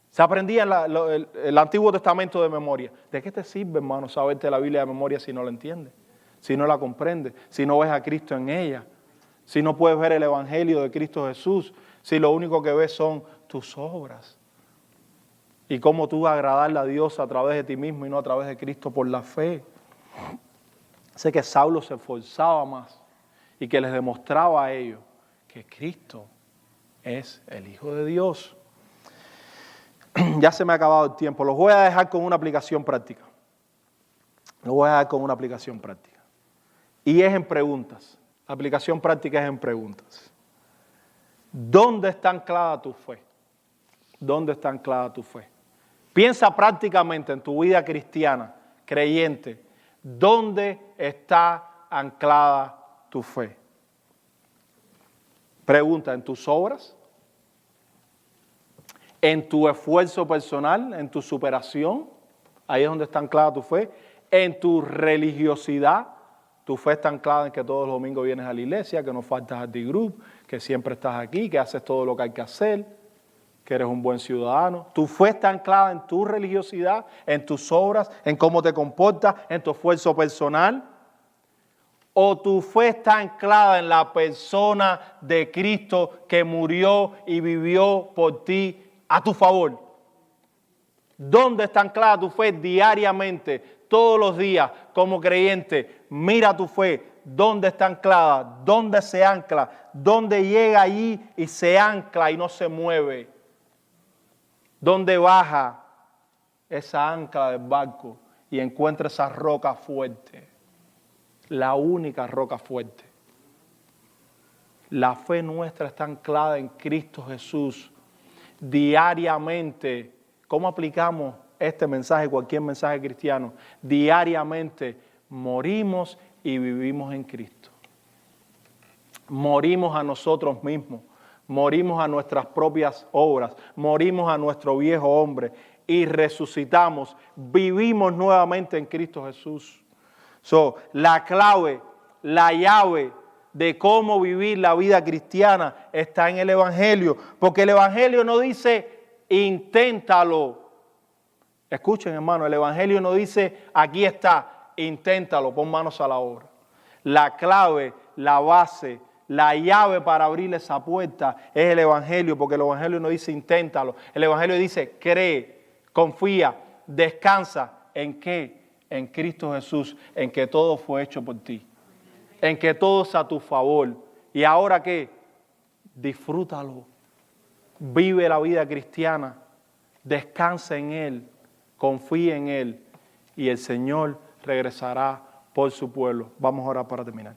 Se aprendía el Antiguo Testamento de memoria. ¿De qué te sirve, hermano, saberte la Biblia de memoria si no la entiendes? Si no la comprendes, si no ves a Cristo en ella, si no puedes ver el Evangelio de Cristo Jesús, si lo único que ves son tus obras. Y cómo tú agradarle a Dios a través de ti mismo y no a través de Cristo por la fe. Sé que Saulo se esforzaba más y que les demostraba a ellos que Cristo es el Hijo de Dios. Ya se me ha acabado el tiempo. Los voy a dejar con una aplicación práctica. Y es en preguntas. La aplicación práctica es en preguntas. ¿Dónde está anclada tu fe? ¿Dónde está anclada tu fe? Piensa prácticamente en tu vida cristiana, creyente. ¿Dónde está anclada tu fe? Pregunta, ¿en tus obras? ¿En tu esfuerzo personal? ¿En tu superación? Ahí es donde está anclada tu fe. ¿En tu religiosidad? Tu fe está anclada en que todos los domingos vienes a la iglesia, que no faltas al D-Group, que siempre estás aquí, que haces todo lo que hay que hacer, que eres un buen ciudadano. Tu fe está anclada en tu religiosidad, en tus obras, en cómo te comportas, en tu esfuerzo personal. ¿O tu fe está anclada en la persona de Cristo que murió y vivió por ti a tu favor? ¿Dónde está anclada tu fe diariamente, todos los días, como creyente? Mira tu fe, ¿dónde está anclada? ¿Dónde se ancla? ¿Dónde llega allí y se ancla y no se mueve? ¿Dónde baja esa ancla del barco y encuentra esa roca fuerte? La única roca fuerte. La fe nuestra está anclada en Cristo Jesús. Diariamente, ¿cómo aplicamos este mensaje, cualquier mensaje cristiano? Diariamente morimos y vivimos en Cristo. Morimos a nosotros mismos, morimos a nuestras propias obras, morimos a nuestro viejo hombre y resucitamos, vivimos nuevamente en Cristo Jesús. La clave, la llave de cómo vivir la vida cristiana está en el Evangelio, porque el Evangelio no dice inténtalo. Escuchen, hermano, el Evangelio no dice aquí está, inténtalo, pon manos a la obra. La clave, la base, la llave para abrir esa puerta es el Evangelio, porque el Evangelio no dice inténtalo. El Evangelio dice cree, confía, descansa. ¿En qué? En Cristo Jesús, en que todo fue hecho por ti, en que todo es a tu favor. ¿Y ahora qué? Disfrútalo, vive la vida cristiana, descansa en Él, confía en Él y el Señor regresará por su pueblo. Vamos a orar para terminar.